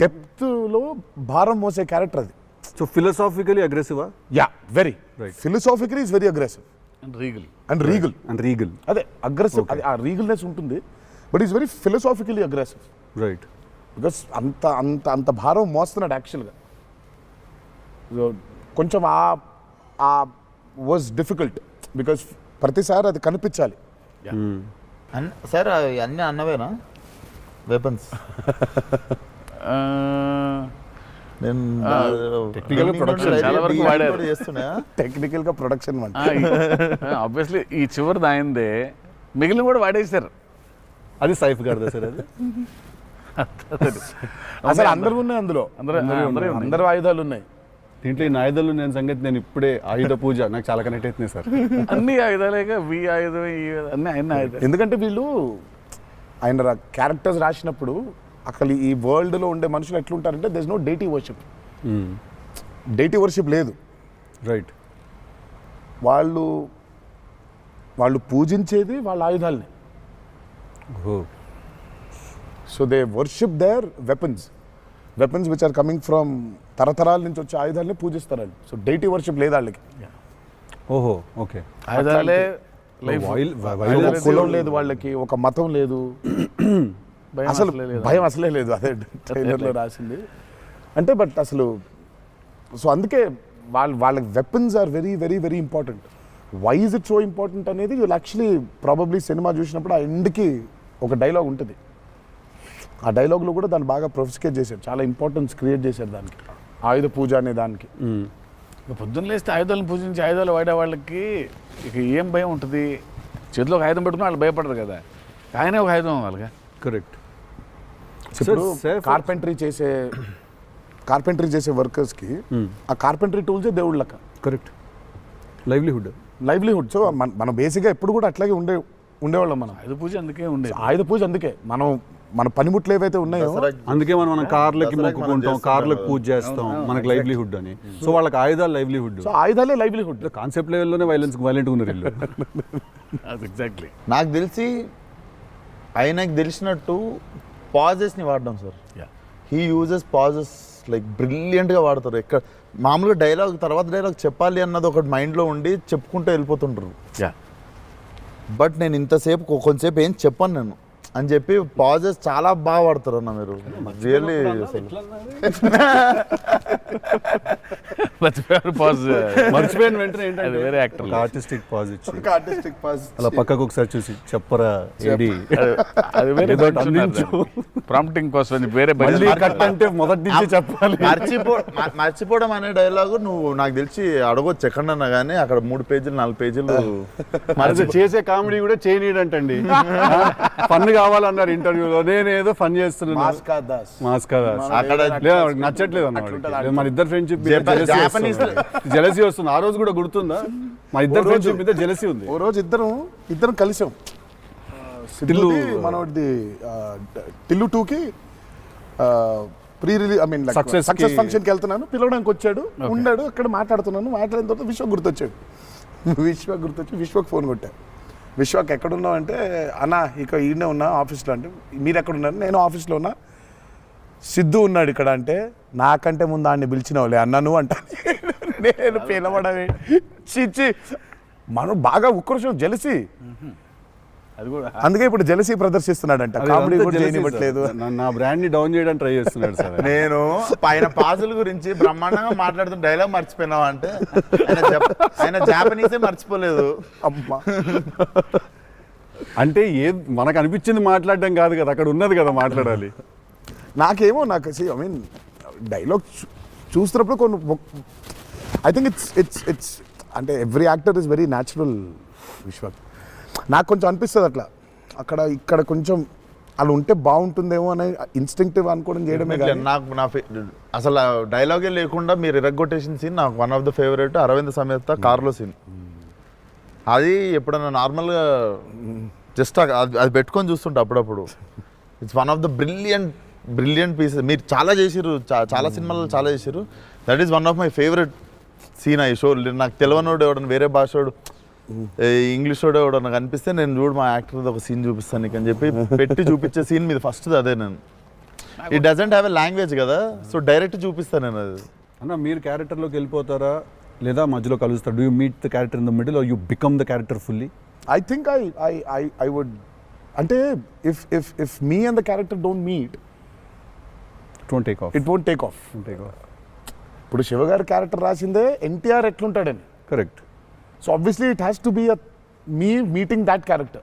డెప్త్లో భారం మోసే క్యారెక్టర్ అది. సో ఫిలసాఫికలీ అగ్రెసివా? Yeah, very Right. Philosophically is very aggressive and regal. అదే అగ్రెసివ్, అది ఆ రీగల్నెస్ ఉంటుంది. But is very philosophically aggressive. Right. Because అంత అంత అంత భారం మోస్తున్నాడు యాక్చువల్గా. కొంచెం వాజ్ డిఫికల్ట్ బికాస్ ప్రతిసారి అది కనిపించాలి. సార్ అన్నీ అన్నవేనా వెపన్స్? నేను Technical production చాలా వరకు వాడారు. చేస్తున్నా. టెక్నికల్గా ప్రొడక్షన్ అంటే ఆబ్వియస్లీ ఈ చివరిది ఆయనదే, మిగిలిన కూడా వాడేశారు. అది సైఫ్ గారిదా సార్? అది అసలు అందరూ ఉన్నాయి అందులో, అందరూ ఆయుధాలు ఉన్నాయి దీంట్లో. ఈ ఆయుధాలు నేను సంగతి నేను ఇప్పుడే ఆయుధ పూజ నాకు చాలా కనెక్ట్ అవుతుంది సార్. అన్ని ఆయుధాలేక వి ఆయుధం అన్ని ఆయన ఆయుధం. ఎందుకంటే వీళ్ళు ఆయన క్యారెక్టర్స్ రాసినప్పుడు అసలు ఈ వరల్డ్లో ఉండే మనుషులు ఎట్లుంటారంటే there is no deity worship. Deity worship లేదు. రైట్. వాళ్ళు పూజించేది వాళ్ళ ఆయుధాలని. So they worship their weapons which are coming from తరతరాల నుంచి వచ్చే ఆయుధాలని పూజిస్తారు వాళ్ళు. సో డైటీ వర్షిప్ లేదు వాళ్ళకి. ఓహో, ఓకే. ఆయుధాలే ఒక కులం లేదు వాళ్ళకి, ఒక మతం లేదు, భయం అసలు అసలే లేదు. భయం అసలే లేదు. అదే ట్రైలర్లో రాసింది. అంటే బట్ అసలు సో అందుకే వాళ్ళకి weapons are very very very important. Why is it so important అనేది యూల్ యాక్చువల్లీ ప్రాబబ్లీ సినిమా చూసినప్పుడు ఆ ఎండ్కి ఒక డైలాగ్ ఉంటుంది. ఆ డైలాగ్లో కూడా దాన్ని బాగా ప్రొఫిస్కేట్ చేశారు, చాలా ఇంపార్టెన్స్ క్రియేట్ చేశారు దానికి, ఆయుధ పూజ అనే దానికి. ఇక పొద్దున్న లేస్తే ఆయుధాలను పూజించి ఆయుధాలు వాడే వాళ్ళకి ఇక ఏం భయం ఉంటుంది? చేతిలో ఒక ఆయుధం పెట్టుకుని వాళ్ళు భయపడరు కదా, ఆయనే ఒక ఆయుధం వాళ్ళగా. కరెక్ట్. ఇప్పుడు కార్పెంటరీ చేసే వర్కర్స్కి ఆ కార్పెంటరీ టూల్సే దేవుళ్ళ లెక్క. కరెక్ట్. లైవ్లీహుడ్. సో మనం బేసిక్గా ఎప్పుడు కూడా అట్లాగే ఉండేవాళ్ళం. మనం ఆయుధ పూజ అందుకే ఉండేది. ఆయుధ పూజ అందుకే మన పనిముట్లు ఏవైతే ఉన్నాయో అందుకే మనం కార్లకి మొక్కుకుంటాం, కార్లకు పూజ చేస్తాం, మనకి లైవ్లీహుడ్ అని. సో వాళ్ళకి ఆయుధాలు లైవ్లీహుడ్. సో ఆయుధాలే లైవ్లీహుడ్. కాన్సెప్ట్ లెవెల్లోనే వైలెంట్ ఉన్నారు వీళ్ళు. ఎగ్జాక్ట్లీ. నాకు తెలిసి ఆయనకు తెలిసినట్టు పాజెస్ని వాడడం sir. He uses pauses like బ్రిలియంట్గా వాడతారు. ఎక్కడ మామూలుగా డైలాగ్ తర్వాత డైలాగ్ చెప్పాలి అన్నది ఒకటి మైండ్లో ఉండి చెప్పుకుంటూ వెళ్ళిపోతుంటారు. బట్ నేను ఇంతసేపు కొంతసేపు ఏం చెప్పాను నేను అని చెప్పి పాజెస్ చాలా బాగా వాడతారు అన్న మీరు. రియల్లీ మర్చిపోయిన వెంటనే ఏంటంటే వేరే యాక్టర్ ఆర్టిస్టిక్ పాజ్ ఇచ్చి అలా పక్కకు ఒకసారి చూసి చెప్పరా ఏడి అది వేరే ప్రాంప్టింగ్ కోసం వేరే కట్ అంటే మొదటి నుంచి చెప్పాలి. మర్చిపోవడం అనే డైలాగు నువ్వు నాకు తెలిసి అడగొచ్చు ఎక్కడన్నా కానీ అక్కడ 3 పేజీలు 4 పేజీలు మరి చేసే కామెడీ కూడా చేయనీడంటండి. ఫన్ కావాలన్నారు ఇంటర్వ్యూలో, నేను ఏదో ఫన్ చేస్తున్నాను. మాస్కా దాస్ అక్కడ నచ్చట్లేదు అన్నమాట. మన ఇద్దరు ఫ్రెండ్షిప్ జెలసీ వస్తుంది. ఆ రోజు కూడా గుర్తుందా? మా ఇద్దరు ఫ్రెండ్షిప్ మీద జెలసీ ఉంది. ఓ రోజు ఇద్దరం కలిసాం. టిల్లు మనది టిల్లు 2కి ప్రీ రిలీజ్ సక్సెస్ ఫంక్షన్కి వెళ్తున్నాను, పిలవడానికి వచ్చాడు, ఉన్నాడు అక్కడ, మాట్లాడుతున్నాను. మాట్లాడిన తర్వాత విశ్వక్ గుర్తొచ్చి విశ్వక్ ఫోన్ కొట్టాను. విశ్వక్ ఎక్కడున్నావు అంటే, అన్నా ఇక ఈయనే ఉన్నా ఆఫీస్లో. అంటే మీరు ఎక్కడున్నారు? నేను ఆఫీస్లో ఉన్నా. సిద్ధు ఉన్నాడు ఇక్కడ అంటే, నాకంటే ముందు ఆయన్ని పిలిచినవులే అన్నా నువ్వు అంటా. నేను పిలవడమే చిచ్చి. మనం బాగా ఉక్రోషం, జెలసీ. అది కూడా అందుకే ఇప్పుడు జెలసీ ప్రదర్శిస్తున్నాడంట. కామెడీ కూడా చేయనివ్వట్లేదు. నా బ్రాండ్ ని డౌన్ చేయడానికి ట్రై చేస్తున్నాడు సార్. నేను పైన పాజుల గురించి బ్రహ్మాండంగా మాట్లాడుతున్న డైలాగ్ మర్చిపోయినావా అంటే, ఆయన జాపనీసే మర్చిపోలేదు. అమ్మా, అంటే మనకు అనిపించింది మాట్లాడడం కాదు కదా, అక్కడ ఉన్నది కదా మాట్లాడాలి. నాకు డైలాగ్ చూస్తున్నప్పుడు కొన్ని ఐ థింక్ ఇట్స్ అంటే every actor is very natural. Vishwak నాకు కొంచెం అనిపిస్తుంది అట్లా, ఇక్కడ కొంచెం అలా ఉంటే బాగుంటుందేమో అని ఇన్స్టింక్టివ్ అనుకోవడం చేయడమే కాదు. నాకు అసలు డైలాగే లేకుండా మీరు ఇరగ్గొట్టేసిన సీన్ నాకు one of the favourite. Aravinda Sametha కార్లో సీన్. అది ఎప్పుడన్నా నార్మల్గా జస్ట్ అది పెట్టుకొని చూస్తుంటే అప్పుడప్పుడు it's one of the brilliant pieces. మీరు చాలా చేసిర్రు, చాలా సినిమాలు చాలా చేసిర్రు. That is one of my favourite scene ఆ షో. నాకు తెలియనోడు ఎవడన్నా, వేరే భాషోడు, ఇంగ్లీష్ వాడు ఎవడన్నా కనిపిస్తే నేను చూడు మా యాక్టర్ ఒక సీన్ చూపిస్తాను నీకు అని చెప్పి పెట్టి చూపించే సీన్ మీద ఫస్ట్ అదే. నేను it doesn't have a language కదా, సో డైరెక్ట్ చూపిస్తాను నేను. అది అన్న మీరు క్యారెక్టర్లోకి వెళ్ళిపోతారా లేదా మధ్యలో కలుస్తారు? Do you meet the character in the middle or you become the character fully? I think I would, అంటే if me and the character don't meet, it won't take off. ఇప్పుడు శివ గారి క్యారెక్టర్ రాసిందే ఎన్టీఆర్ ఎట్లుంటాడని. Correct. So obviously it has to be me meeting that character.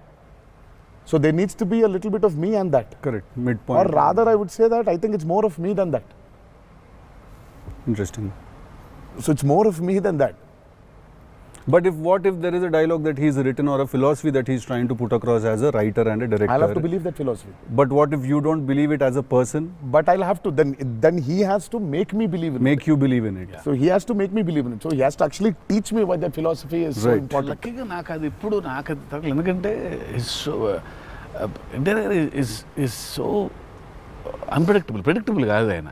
So there needs to be a little bit of me and that. Correct. Midpoint. Or rather I would say that I think it's more of me than that. Interesting. So it's more of me than that. But what if there is a dialogue that he's written or a philosophy that he's trying to put across as a writer and a director? I'll have to believe that philosophy. But what if you don't believe it as a person? But I'll have to, then he has to make me believe in it. Make you believe in it. Yeah. So he has to make me believe in it. So he has to actually teach me why that philosophy is so important. లక్కీగా నాకు అది ఇప్పుడు నాకు అది తగ్గలేదు. ఎందుకంటే ఇంటీరియర్ ఇస్ సో ప్రెడిక్టబుల్ కాదు ఆయన.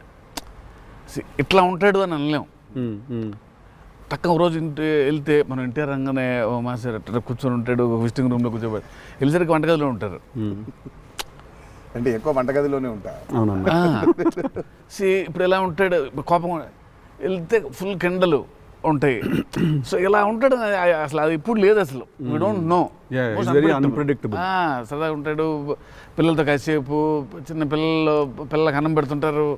ఇట్లా ఉంటాడు అని అనలేం. తక్కువ రోజు వెళ్తే మనం ఎన్టీఆర్ రంగానే ఓ మాస్టర్ అట్లా కూర్చొని ఉంటాడు, విజిటింగ్ రూమ్లో కూర్చోబెట్టి వెళ్ళేసరికి వంటగదిలో ఉంటారు. అంటే ఎక్కువ వంటగదిలోనే ఉంటారు. అవునన్నా. ఇప్పుడు ఎలా ఉంటాడు, కోపం వెళ్తే ఫుల్ కెండలు, ఉంటాయి. సో ఇలా ఉంటాడు అసలు అది ఇప్పుడు లేదు అసలు. We don't know. Yeah, it's very unpredictable. సదా ఉంటాడు, పిల్లలతో కాసేపు, చిన్న పిల్లలకు అన్నం పెడుతుంటారు.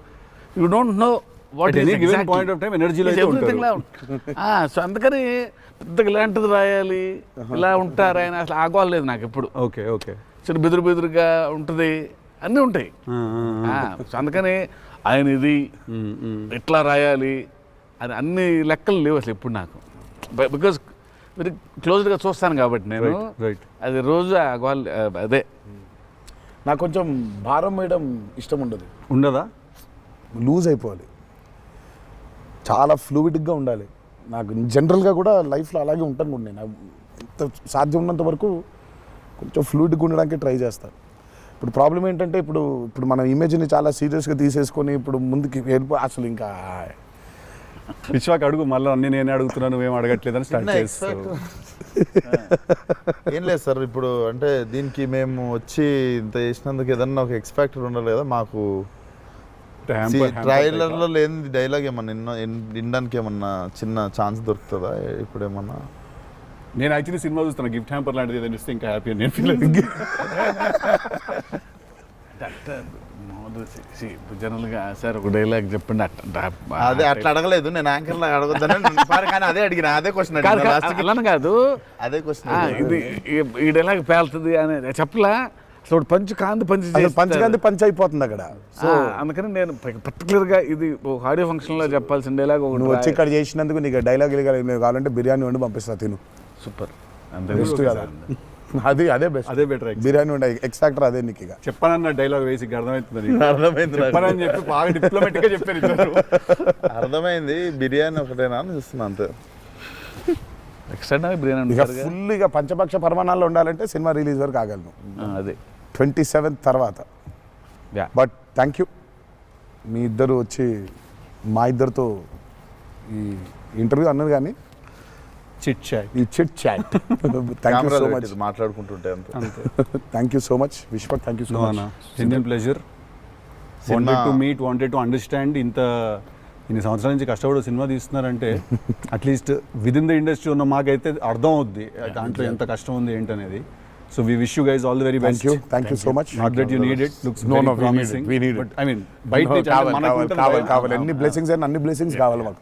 You don't know what At any given point of time, energy లో అయితే ఉంటారు. సో అందుకని పెద్దగా ఇలాంటిది రాయాలి, ఇలా ఉంటారు ఆయన, అసలు ఆగోలేదు నాకు ఎప్పుడు. Okay okay. చిన్న బెదురుగా ఉంటుంది, అన్నీ ఉంటాయి. సో అందుకని ఆయన ఇది ఎట్లా రాయాలి అని అన్ని లెక్కలు లేవు అసలు ఎప్పుడు నాకు. బికాజ్ వెరీ క్లోజ్గా చూస్తాను కాబట్టి నేను. రైట్. అది రోజు అదే నాకు కొంచెం భారం వేయడం ఇష్టం ఉండదు. ఉండదా? లూజ్ అయిపోవాలి, చాలా ఫ్లూయిడ్గా ఉండాలి. నాకు జనరల్గా కూడా లైఫ్లో అలాగే ఉంటాను కూడా నేను. ఎంత సాధ్యం ఉన్నంత వరకు కొంచెం ఫ్లూయిడ్గా ఉండడానికి ట్రై చేస్తాను. ఇప్పుడు ప్రాబ్లం ఏంటంటే ఇప్పుడు మన ఇమేజ్ని చాలా సీరియస్గా తీసేసుకొని ఇప్పుడు ముందుకి అసలు ఇంకా విశ్వాక్ అడుగు, మళ్ళీ అన్ని నేనే అడుగుతున్నాను, నువ్వేం అడగట్లేదని స్టార్ట్ చేస్తావు. ఏం లేదు సార్, ఇప్పుడు అంటే దీనికి మేము వచ్చి ఇంత చేసినందుకు ఏదన్నా ఒక ఎక్స్పెక్టర్ ఉండాలి కదా మాకు. ట్రైలర్లో లేని డైలాగ్ ఏమన్నా వినడానికి ఏమన్నా చిన్న ఛాన్స్ దొరుకుతుందా ఇప్పుడు ఏమన్నా? నేను యాక్చువల్లీ సినిమా చూస్తాను, గిఫ్ట్ హ్యాంపర్ లాంటిది ఏదైనా ఇస్తే ఇంకా హ్యాపీ నేను ఫీల్ జనరల్గా సార్ ఒక డైలాగ్ చెప్పండి. అదే అట్లా అడగలేదు నేను, యాంకర్లో అడగొద్దని కానీ అదే అడిగిన, అదే క్వశ్చన్ అలా కాదు, అదే క్వశ్చన్. ఇది ఈ డైలాగ్ పేలుతుంది అని చెప్పలా. అసలు పంచ్ పంచ్ అయిపోతుంది అక్కడ. సో అందుకని నేను పర్టికులర్గా ఇది ఆడియో ఫంక్షన్లో చెప్పాల్సిన డైలాగ్ ఒకటి. నువ్వు వచ్చి ఇక్కడ చేసినందుకు నీకు డైలాగ్ కావాలంటే బిర్యానీ వండి పంపిస్తా, తిను. సూపర్. బెస్ట్ కదా అదే బెస్ట్, అదే బెటర్. బిర్యానీ వండి ఎక్స్ట్రాక్టర్ అదే నీకు. ఇక చెప్పానన్న డైలాగ్ వేసి అర్థమవుతుంది. అర్థమైంది చెప్పానని చెప్పి బాగా డిప్లొమాటిక్ గా చెప్పారు. అర్థమైంది, బిర్యానీ ఒకటేనా అని చూస్తున్నా అంతే. ఎక్స్ట్రా బిర్యానీ ఇక ఫుల్ ఇక పంచపక్ష పరిమాణాల్లో ఉండాలంటే సినిమా రిలీజ్ వరకు ఆగలను, అదే 27th తర్వాత. బట్ థ్యాంక్ యూ, మీ ఇద్దరు వచ్చి మా ఇద్దరితో ఈ ఇంటర్వ్యూ అన్నారు కానీ చిట్ చాట్, ఈ chit chat. Thank you so much, మాట్లాడుకుంటుంటే అంతే. Thank you so much Vishwak, thank you so much. Genuine pleasure. Wanted to meet, wanted to understand. ఇన్ని సంవత్సరాల నుంచి కష్టపడి సినిమా తీస్తున్నారంటే at least with in the industry ఉన్న మాకైతే అర్థం అవుద్ది దాంట్లో ఎంత కష్టం ఉంది ఏంటనేది. So we wish you guys all the very best. Thank you so much. Not that you need it, looks very promising. But I mean బయట నుంచి కావాలి, ఎన్ని బ్లెస్సింగ్స్ అయినా అన్ని బ్లెస్సింగ్స్ కావాలి మాకు.